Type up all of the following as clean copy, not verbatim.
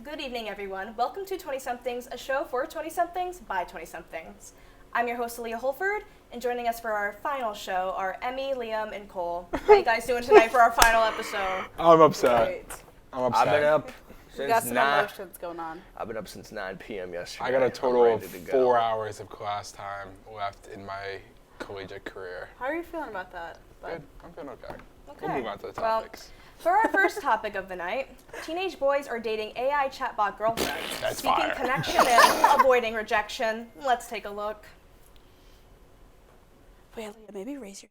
Good evening, everyone. Welcome to 20-somethings, a show for 20-somethings by 20-somethings. I'm your host, Leah Holford, and joining us for our final show are Emmy, Liam, and Cole. How you guys doing tonight for our final episode? I'm upset. Great. I'm upset. I've been up We got since some 9. emotions going on. I've been up since 9 p.m. yesterday. I got a total I'm of ready to 4 go. hours of class time left in my collegiate career. How are you feeling about that? Good. I'm feeling okay. Okay. We'll move on to the Well, topics. For our first topic of the night, teenage boys are dating AI chatbot girlfriends, That's seeking fire. connection and avoiding rejection. Let's take a look. Wait, maybe raise your...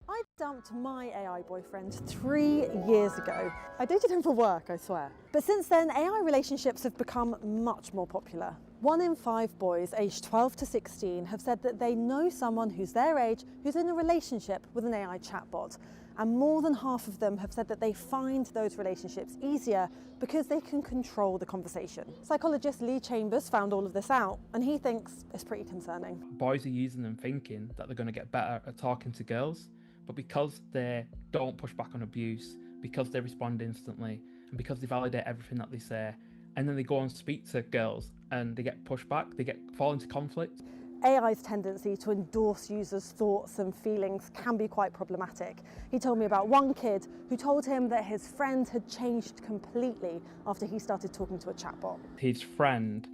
I dumped my AI boyfriend 3 years ago. I dated him for work, I swear. But since then, AI relationships have become much more popular. 1 in 5 boys aged 12 to 16 have said that they know someone who's their age who's in a relationship with an AI chatbot. And more than half of them have said that they find those relationships easier because they can control the conversation. Psychologist Lee Chambers found all of this out, and he thinks it's pretty concerning. Boys are using them thinking that they're going to get better at talking to girls, but because they don't push back on abuse, because they respond instantly, and because they validate everything that they say, and then they go and speak to girls and they get pushed back, they fall into conflict. AI's tendency to endorse users' thoughts and feelings can be quite problematic. He told me about one kid who told him that his friend had changed completely after he started talking to a chatbot. His friend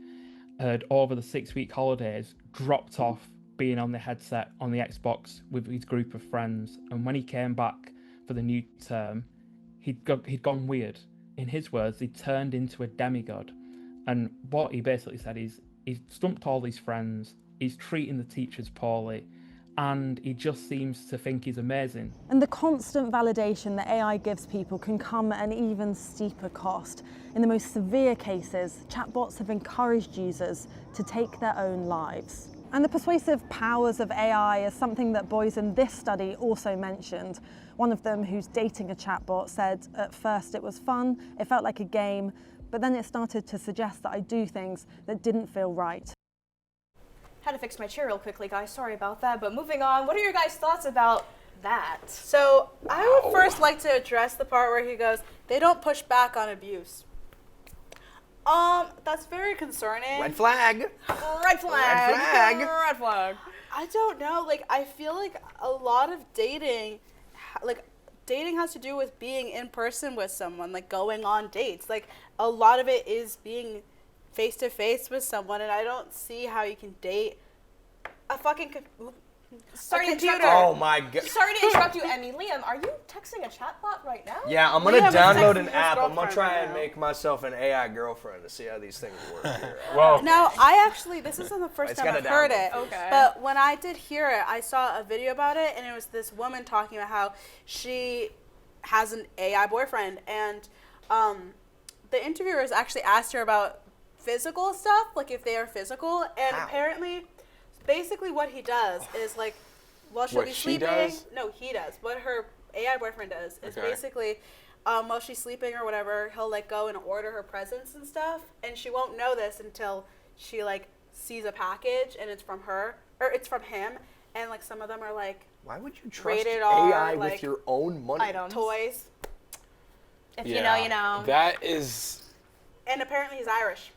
had, over the 6-week holidays, dropped off being on the headset on the Xbox with his group of friends, and when he came back for the new term, he'd gone weird. In his words, he turned into a demigod. And what he basically said is he's stumped all his friends, he's treating the teachers poorly, and he just seems to think he's amazing. And the constant validation that AI gives people can come at an even steeper cost. In the most severe cases, chatbots have encouraged users to take their own lives. And the persuasive powers of AI is something that boys in this study also mentioned. One of them, who's dating a chatbot, said, "At first it was fun, it felt like a game, but then it started to suggest that I do things that didn't feel right." Had to fix my chair real quickly, guys. Sorry about that. But moving on, what are your guys' thoughts about that? So I would first like to address the part where he goes, they don't push back on abuse. That's very concerning. Red flag. Red flag. Red flag. Red flag. I don't know. Like, I feel like a lot of dating, dating has to do with being in person with someone, like going on dates. Like, a lot of it is being face to face with someone, and I don't see how you can date a fucking Sorry to computer. interrupt. Oh my god. Sorry to interrupt you, Emmy. Liam, are you texting a chatbot right now? Yeah, I'm gonna Liam is download texting an his app. I'm gonna girlfriend try right and now. make myself an AI girlfriend to see how these things work here. Well, Now, I actually, this isn't the first It's time gotta I've heard download it. first. Okay. But when I did hear it, I saw a video about it, and it was this woman talking about how she has an AI boyfriend, and the interviewers actually asked her about physical stuff, like if they are physical, and How? apparently, basically what he does is like, while she'll What be she sleeping, does? no, he does. What her AI boyfriend does is Okay. basically, while she's sleeping or whatever, he'll like go and order her presents and stuff, and she won't know this until she like sees a package and it's from her or it's from him, and like some of them are like Why would you trust Rated R, AI like, with your own money? items. toys, If you know, you know. That is. and apparently he's Irish.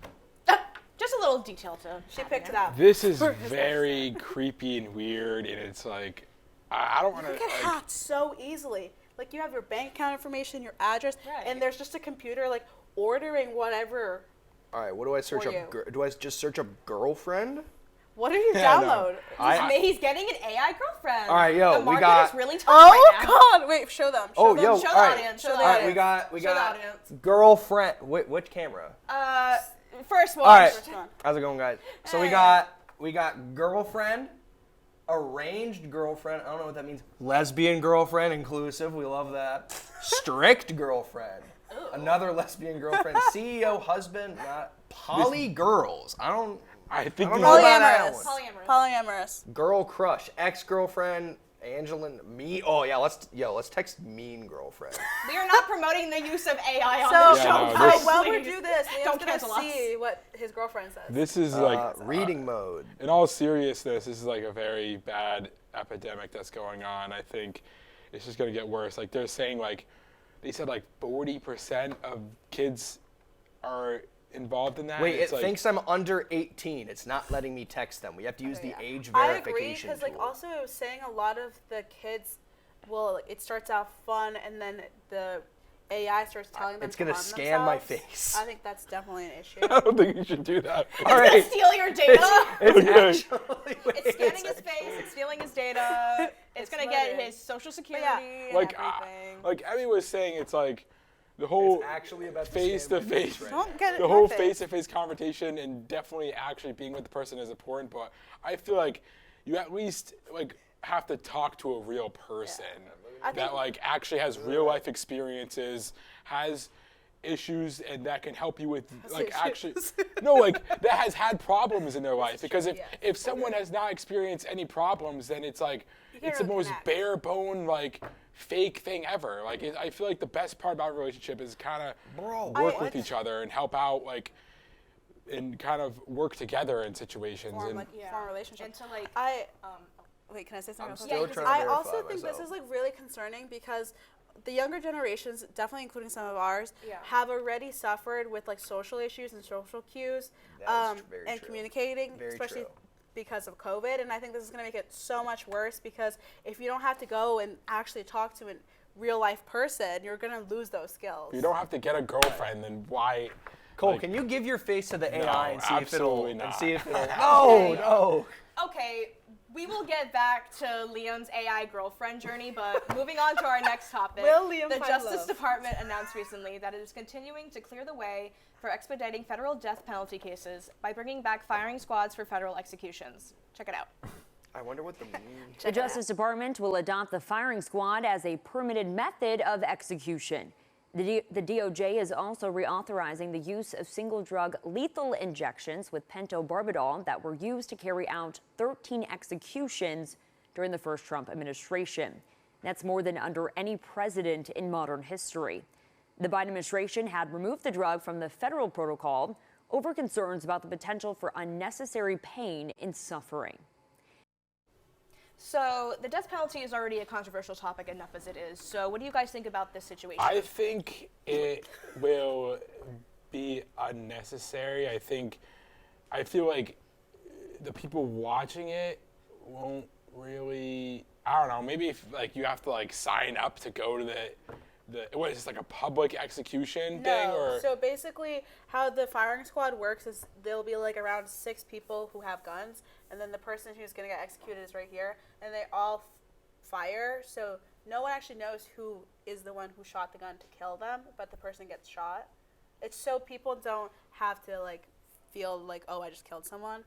Just a little detail to. She picked it up. This is very creepy and weird, and it's like, I don't want to. You get hacked so easily. Like, you have your bank account information, your address, Right. and there's just a computer like ordering whatever. All right, what do I search For up? you. Do I just search up girlfriend? What do you Yeah, no. download? He's getting an AI girlfriend. All right, yo, the we market got- is really tough Oh right now. God! Wait, show them. Show Oh, them. yo, Show the all right. audience. Show Show the the All right, audience. we Show the got audience. girlfriend. Which camera? First one. All right, First one. how's it going, guys? So Hey. we got girlfriend, arranged girlfriend. I don't know what that means. Lesbian girlfriend, inclusive. We love that. Strict girlfriend. Another lesbian girlfriend. CEO husband. Not poly girls. I think I don't these know are- about that Polyamorous. one. Polyamorous. Girl crush, ex-girlfriend, Angelin, me. Oh yeah, let's text mean girlfriend. We are not promoting the use of AI on So, the show. no, guys, this- while we please. do this, Don't Liam's gonna cancel us. see what his girlfriend says. This is like, Reading mode. in all seriousness, this is like a very bad epidemic that's going on. I think it's just going to get worse. Like, they're saying, like, they said like 40% of kids are involved in that. Wait, it's it like, thinks I'm under 18. It's not letting me text them. We have to use the age I verification agree, because like tool. also it was saying a lot of the kids, well, it starts out fun and then the AI starts telling them It's to gonna harm scan my themselves. face. I think that's definitely an issue. I don't think you should do that. All right. Steal your data. It's actually, It's scanning his face. It's stealing his data. It's gonna get loaded. his social But security. yeah, and Like, everything. like Emmy was saying, it's like the whole It's actually about to face scan to my face face. right Don't get it. The my whole face. face-to-face confrontation and definitely actually being with the person is important, but I feel like you at least like have to talk to a real person I that think- like actually has real life experiences, has issues, and that can help you with like actually no, like that has had problems in their life, because if someone has not experienced any problems, then it's like it's the really most connect. bare bone like fake thing ever. Like I feel like the best part about a relationship is kind of work with each other and help out, like, and kind of work together in situations. Form, And like, form a relationship. And to like, Wait, can I say something? I'm real quick? still trying to I verify also think this myself. is like really concerning because the younger generations, definitely including some of ours, Yeah. have already suffered with like social issues and social cues, That is very and true. communicating, Very especially true. because of COVID. And I think this is going to make it so much worse, because if you don't have to go and actually talk to a real life person, you're going to lose those skills. if you don't have to get a girlfriend, then why? Cole, like, can you give your face to the No, AI and see if it'll absolutely not. and see if it'll no. okay, we will get back to Liam's AI girlfriend journey, but moving on to our next topic. Will Liam the find Justice love? Department announced recently that it is continuing to clear the way for expediting federal death penalty cases by bringing back firing squads for federal executions. Check it out. I wonder what the The Justice Department will adopt the firing squad as a permitted method of execution. The DOJ is also reauthorizing the use of single-drug lethal injections with pentobarbital that were used to carry out 13 executions during the first Trump administration. That's more than under any president in modern history. The Biden administration had removed the drug from the federal protocol over concerns about the potential for unnecessary pain and suffering. So the death penalty is already a controversial topic enough as it is. So what do you guys think about this situation? I think it will be unnecessary. I feel like the people watching it won't really, I don't know, maybe if like you have to like sign up to go to the what is this, like a public execution thing, or So basically, how the firing squad works is there'll be like around 6 people who have guns, and then the person who's going to get executed is right here, and they all fire. So no one actually knows who is the one who shot the gun to kill them, but the person gets shot. It's so people don't have to like feel like, oh, I just killed someone,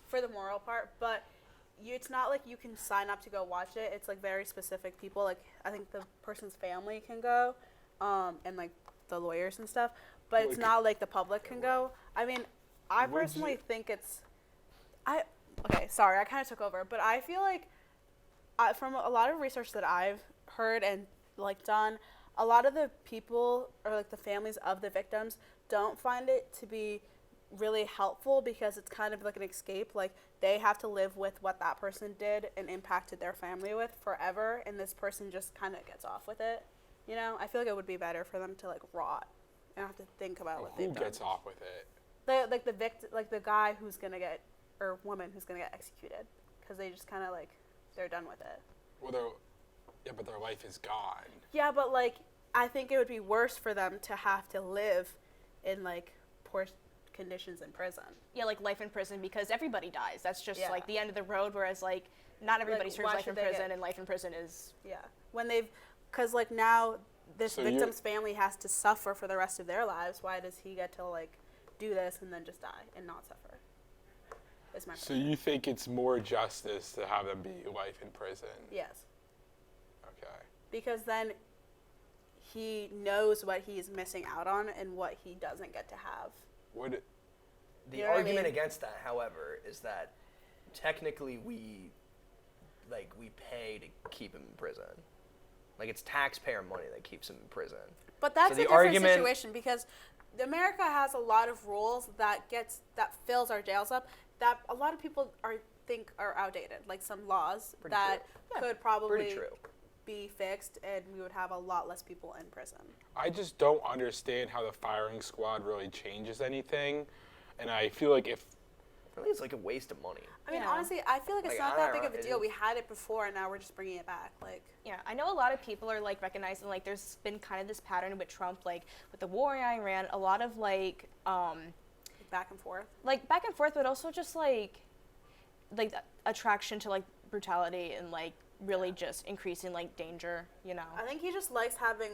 for the moral part. But it's not like you can sign up to go watch it. It's like very specific people. Like I think the person's family can go, and like the lawyers and stuff. But it's not like the public can go. I mean, I personally think it's. Okay, sorry, I kind of took over, but I feel like from a lot of research that I've heard and like done, a lot of the people or like the families of the victims don't find it to be really helpful, because it's kind of like an escape. Like they have to live with what that person did and impacted their family with forever, and this person just kind of gets off with it. You know, I feel like it would be better for them to like rot and have to think about what who they've done. gets off with it? Like the victim, like the guy who's gonna get, or woman who's gonna get executed, because they just kind of like they're done with it. Well, but their life is gone. Yeah, but like I think it would be worse for them to have to live in like poor conditions in prison. Yeah, like life in prison, because everybody dies. That's just Yeah. like the end of the road, whereas like not everybody serves why life in should they prison, get- and life in prison is Yeah, when they've, because like now this So you're- victim's family has to suffer for the rest of their lives. Why does he get to like do this and then just die and not suffer? Is my So point. you think it's more justice to have them be life in prison? Yes, Okay. because then he knows what he's missing out on and what he doesn't get to have. Would The You know what I argument mean? against that, however, is that technically we pay to keep him in prison. Like it's taxpayer money that keeps him in prison. But that's So a the different argument- situation, because America has a lot of rules that fills our jails up that a lot of people think are outdated, like some laws Pretty that true. could probably Pretty true. be fixed and we would have a lot less people in prison. I just don't understand how the firing squad really changes anything, and I feel like if Really, it's like a waste of money. I mean, Yeah. honestly, I feel like it's Like, not I that don't big of know, a it deal. is- We had it before, and now we're just bringing it back. Like, Yeah, I know a lot of people are like recognizing like there's been kind of this pattern with Trump, like with the war in Iran, a lot of like back and forth. back and forth, but also just like attraction to like brutality and like really just increasing like danger, you know. I think he just likes having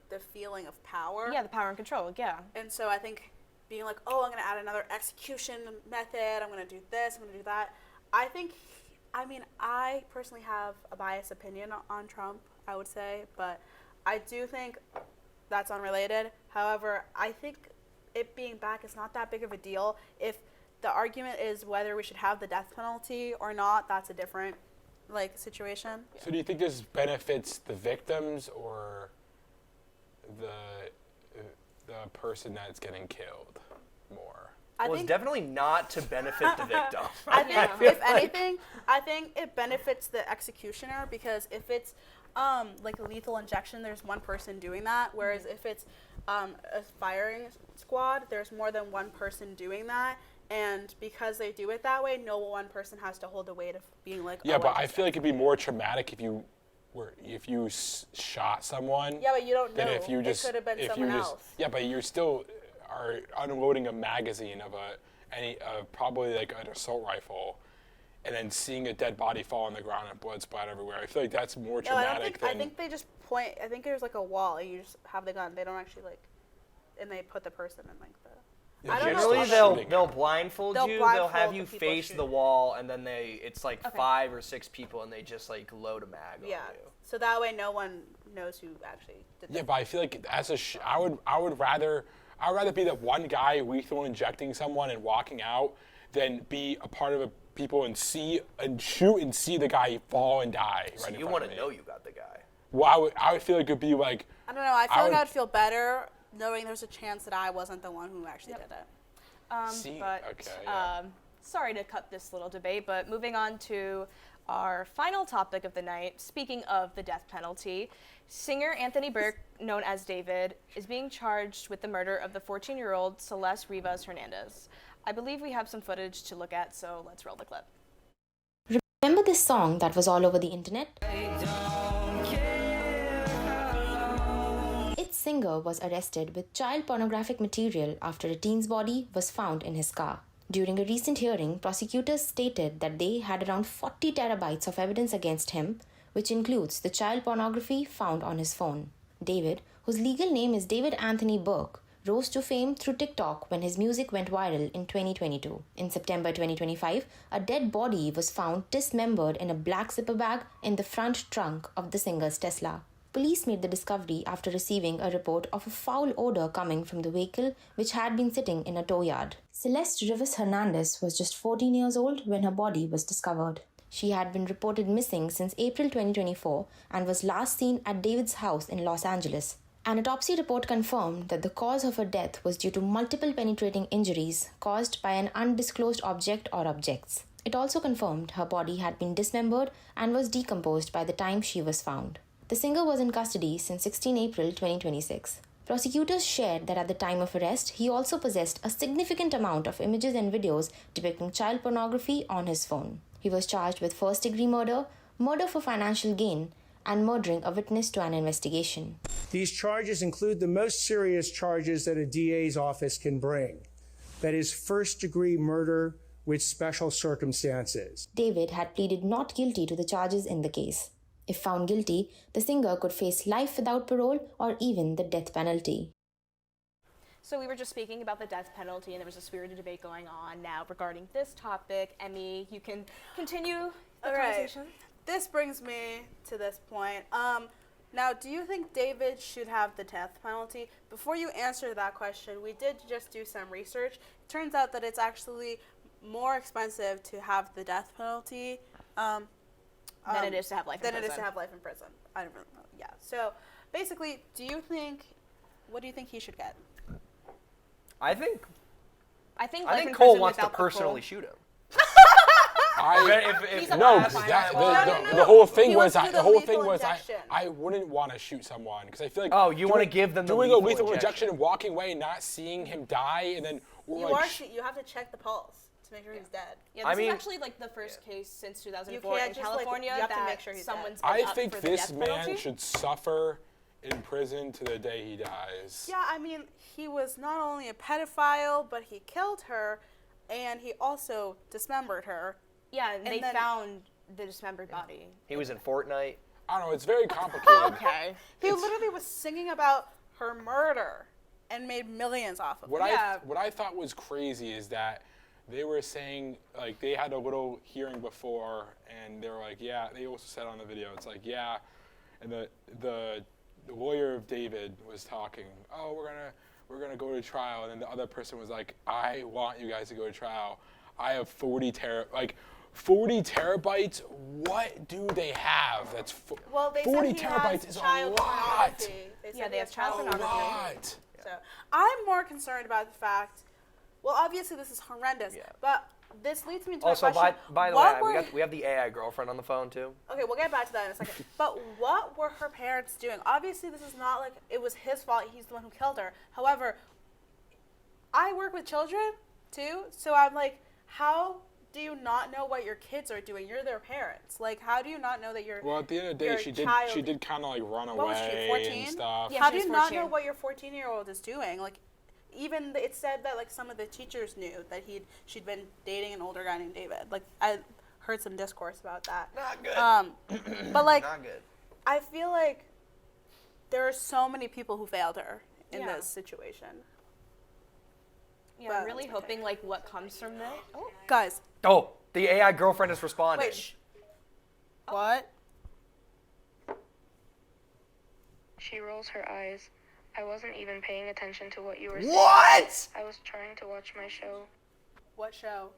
the feeling of power. Yeah, the power and control. Yeah. And so I think being like, oh, I'm going to add another execution method. I'm going to do this. I'm going to do that. I personally have a biased opinion on Trump, I would say. But I do think that's unrelated. However, I think it being back is not that big of a deal. If the argument is whether we should have the death penalty or not, that's a different situation. So do you think this benefits the victims or the person that's getting killed more? I Well, it's think definitely not to benefit the victim. I think if anything, I think it benefits the executioner, because if it's like a lethal injection, there's one person doing that, whereas if it's a firing squad, there's more than one person doing that, and because they do it that way, no one person has to hold the weight of being like. Yeah, oh, but I just feel like it'd be more traumatic if you shot someone. Yeah, but you don't know. Than if you just it could have been if you someone just- else. Yeah, but you're still are unloading a magazine of probably like an assault rifle, and then seeing a dead body fall on the ground and blood splat everywhere. I feel like that's more No, I traumatic don't think. than. I think they just point. I think there's like a wall, and you just have the gun. They don't actually and they put the person in like the. Yeah, I don't know. Generally, Stop they'll shooting. blindfold They'll you. blindfold They'll have the you people face the shooting. wall, and then it's like Okay. 5 or 6 people, and they just like load a mag Yeah. on you. So that way, no one knows who actually did Yeah, that. but I feel like I would rather be that one guy lethal injecting someone and walking out than be a part of people and shoot and see the guy fall and die. So right in you front want of to me. know you got the guy. Well, I would feel like it'd be like. I don't know. I feel I like would- I would feel better knowing there's a chance that I wasn't the one who actually did it. See, But okay, yeah. sorry to cut this little debate, but moving on to our final topic of the night. Speaking of the death penalty, singer Anthony Burke, known as David, is being charged with the murder of the 14-year-old Celeste Rivas Hernandez. I believe we have some footage to look at, so let's roll the clip. Remember this song that was all over the internet? Its singer was arrested with child pornographic material after a teen's body was found in his car. During a recent hearing, prosecutors stated that they had around 40 terabytes of evidence against him, which includes the child pornography found on his phone. David, whose legal name is David Anthony Burke, rose to fame through TikTok when his music went viral in 2022. In September 2025, a dead body was found dismembered in a black zipper bag in the front trunk of the singer's Tesla. Police made the discovery after receiving a report of a foul odor coming from the vehicle which had been sitting in a tow yard. Celeste Rivas Hernandez was just 14 years old when her body was discovered. She had been reported missing since April 2024 and was last seen at David's house in Los Angeles. An autopsy report confirmed that the cause of her death was due to multiple penetrating injuries caused by an undisclosed object or objects. It also confirmed her body had been dismembered and was decomposed by the time she was found. The singer was in custody since 16 April 2026. Prosecutors shared that at the time of arrest, he also possessed a significant amount of images and videos depicting child pornography on his phone. He was charged with first-degree murder, murder for financial gain, and murdering a witness to an investigation. These charges include the most serious charges that a DA's office can bring. That is first-degree murder with special circumstances. David had pleaded not guilty to the charges in the case. If found guilty, the singer could face life without parole or even the death penalty. So we were just speaking about the death penalty, and there was a spirited debate going on now regarding this topic. Emmy, you can continue the All right. conversation. This brings me to this point. Now, do you think David should have the death penalty? Before you answer that question, we did just do some research. It turns out that it's actually more expensive to have the death penalty Than it is to have life in than it is prison. to have life in prison. I don't really know. Yeah. So basically, what do you think he should get? I think I think I life think in Cole prison wants to without the parole. personally shoot him. He's a No, pedophile. the whole thing He was wants to do the the whole thing lethal was injection. I wouldn't want to shoot someone because I feel like Oh, you want to give them the doing lethal a lethal injection. injection and walking away, not seeing him die, and then we're You like, are. You have to check the pulse to make sure he's dead. Yeah, I this mean- is actually like the first case since 2004 can't in just, like, California you have to that make sure he's dead. someone's been I up think for the this death man penalty. should suffer in prison to the day he dies. Yeah, I mean, he was not only a pedophile, but he killed her, and he also dismembered her. Yeah, and they then- found the dismembered body. He was in Fortnite. I don't know. It's very complicated. Okay. He literally was singing about her murder and made millions off of it. What I thought was crazy is that they were saying, like, they had a little hearing before, and they were like, yeah, they also said on the video, it's like, yeah, and the lawyer of David was talking, oh, we're gonna go to trial, and then the other person was like, I want you guys to go to trial. I have 40 terabytes. What do they have? That's Well, they 40 said he terabytes has is a child lot. pornography. They Yeah, said they he have has child A pornography. lot. So I'm more concerned about the fact. Well, obviously this is horrendous, Yeah. but this leads me into Also, a question. by the What way, were- we have the AI girlfriend on the phone too. Okay, we'll get back to that in a second. But what were her parents doing? Obviously, this is not like it was his fault. He's the one who killed her. However, I work with children too, so I'm like, how do you not know what your kids are doing? You're their parents. Like, how do you not know that you're? Well, at the end of the your day, she child- did kind of like run What was she, away 14? and stuff. Yeah, How she's do you not 14. know what your 14-year-old is doing? Like, even it said that like some of the teachers knew that she'd been dating an older guy named David. Like, I heard some discourse about that. Not good. But like, Not good. I feel like there are so many people who failed her in Yeah. this situation. Yeah, But- I'm really hoping like what comes from this. Oh, Guys, Oh, the AI girlfriend is responding. wait. Shh. What? She rolls her eyes. I wasn't even paying attention to what you were saying. What? I was trying to watch my show. What show?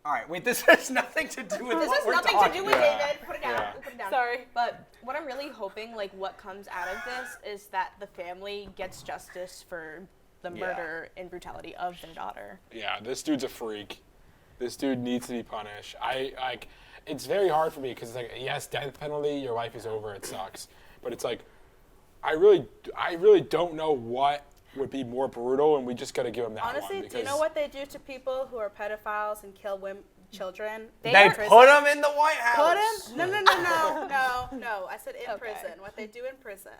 All right, wait. This has nothing to do with this what has we're nothing talking to do with about. David. Put it down. Yeah. Put it down. Sorry. But what I'm really hoping, like, what comes out of this is that the family gets justice for the Yeah. murder and brutality of their daughter. Yeah, this dude's a freak. This dude needs to be punished. It's very hard for me because it's like, yes, death penalty, your life is over, it sucks. But it's like, I really don't know what would be more brutal, and we just got to give him that Honestly, one. do you know what they do to people who are pedophiles and kill children? They are- put him in the White House. Put him? No. I said in Okay. prison. What they do in prison.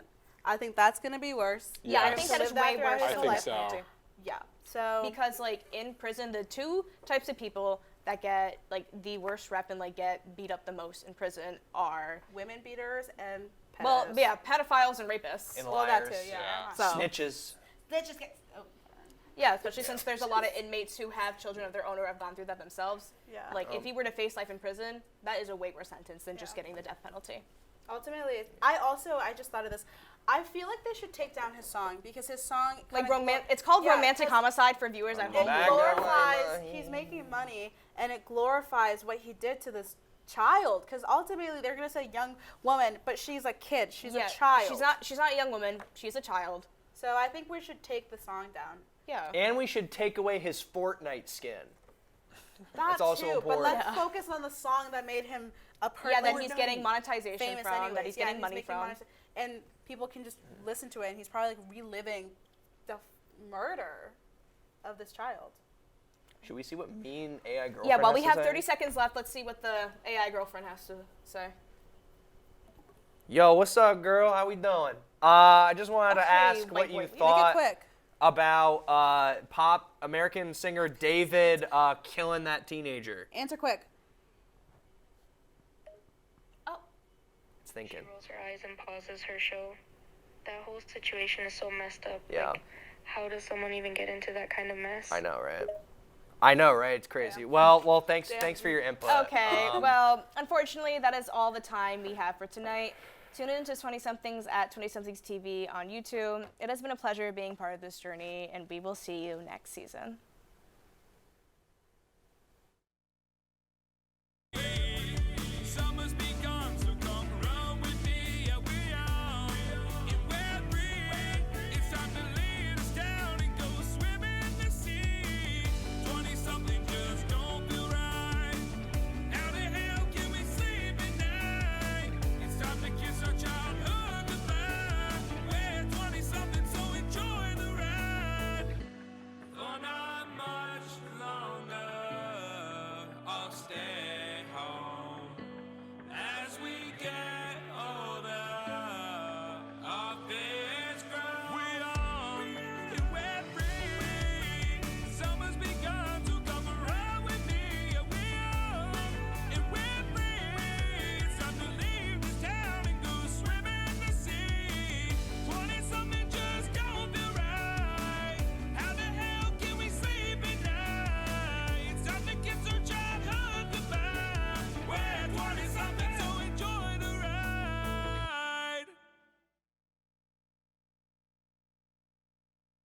I think that's gonna be worse. Yeah, I Yes. think To that is live way throughout worse. his I whole think life. so. Yeah. So Because, like, in prison, the two types of people that get, like, the worst rep and, like, get beat up the most in prison are, women beaters and pedos. well, yeah, pedophiles and rapists. And Well, that liars. too. Yeah. Yeah. So- Snitches. They just get. Oh. Yeah, especially since there's a lot of inmates who have children of their own or have gone through that themselves. Yeah. Like, if he were to face life in prison, that is a way worse sentence than just getting the death penalty. Ultimately, I just thought of this. I feel like they should take down his song because his song Like, kinda it's called Yeah, romantic 'cause homicide for viewers at It home. Back glorifies. away. He's making money, and it glorifies what he did to this child. Because ultimately, they're gonna say young woman, but she's a kid. She's a child. She's not a young woman. She's a child. So I think we should take the song down. Yeah. And we should take away his Fortnite skin. That's also too, important. but let's focus on the song that made him a person. Yeah, that he's getting monetization famous from, anyways. that he's Yeah, getting money making from. and people can just listen to it, and he's probably like reliving the murder of this child. Should we see what mean AI girlfriend Yeah, while has we to have say? 30 seconds left, let's see what the AI girlfriend has to say. Yo, what's up, girl? How we doing? I just wanted to ask what you Make it thought quick. about pop American singer David killing that teenager. Answer quick. It's thinking. She rolls her eyes and pauses her show. That whole situation is so messed up. Yeah. Like, how does someone even get into that kind of mess? I know, right? I know, right? It's crazy. Well, thanks for your input. Okay, well, unfortunately, that is all the time we have for tonight. Tune in to 20-somethings at 20SomethingsTV on YouTube. It has been a pleasure being part of this journey, and we will see you next season.